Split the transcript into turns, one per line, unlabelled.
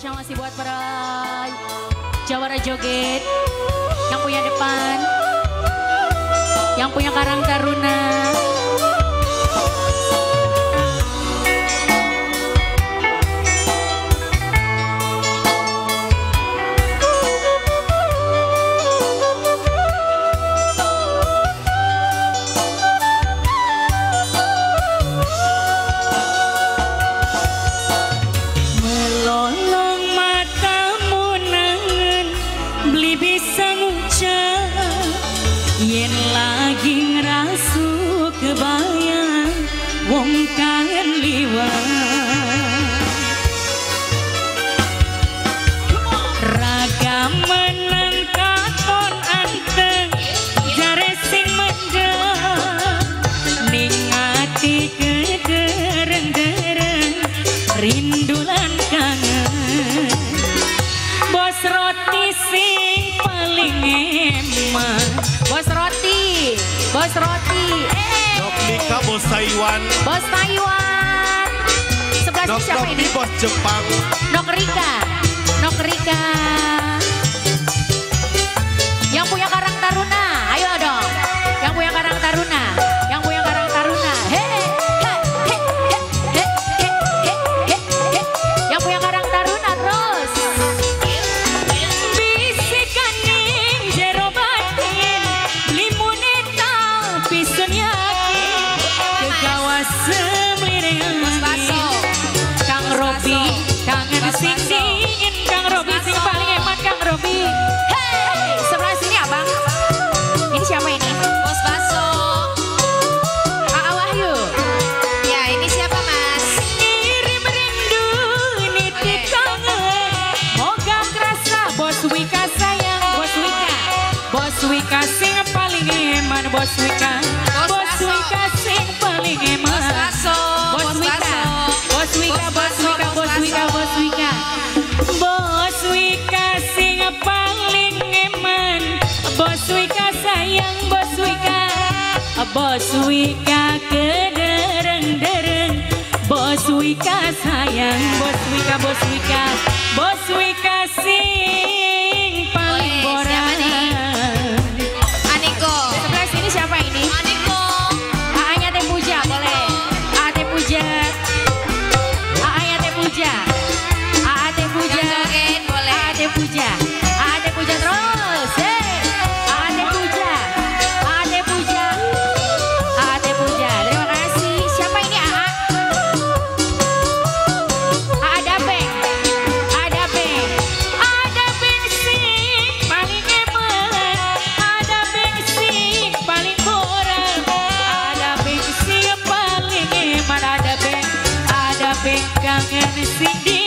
spesial masih buat para jawara joget yang punya depan, yang punya Karang Taruna.
Yen lagi ngerasu kebayang wong kangen liwat raga meneng katon anteng jare sing mendem ning ati kedereng-dereng rindu lan kangen bos roti sing paling eman. Bos roti,
Dok Nika bos Taiwan.
Bos Taiwan. Sebelah
Dok
siapa ini?
Bos Jepang.
Nok Rika. Yang punya Karang Taruna, ayo dong. Yang punya Karang Taruna, Yang punya Karang Taruna terus. Kang Robi, kangen sing dingin, Kang Robi sing paling hemat, Kang Robi. Hey, sebelah sini abang. Ini siapa ini?
Bos Baso.
Aa Wahyu.
Ya ini siapa mas?
Kirim rindu, nitip kangen. Moga kerasa, Bos Wika sayang, Bos Wika. Bos Wika sing paling hemat, Bos Wika. Bos Wika sing paling hemat.
Bos Baso.
Bos Wika. Bos Wika sing paling eman. Bos Wika sayang, Bos Wika. Bos Wika kedereng-dereng. Bos Wika sayang, Bos Wika. Bos Wika sing paling
Boleh, siapa nih?
boran.
Aniko.
Sebelah sini siapa ini?
Aniko.
Aanya Teh Puja, boleh. Aa Teh Puja. Aanya Teh Puja. Aa Teh Puja.
Yang joget boleh.
Aa Teh Puja. Aa Teh Puja terus. Hey. Aa Teh Puja. Aa Teh Puja. Aa Teh Puja. Terima kasih. Siapa ini Aa? Aa Dabeng. Aa Dabeng. Aa Dabeng sing paling eman. Aa Dabeng sing paling boran. Aa Dabeng sing paling eman. Aa Dabeng kangen sing di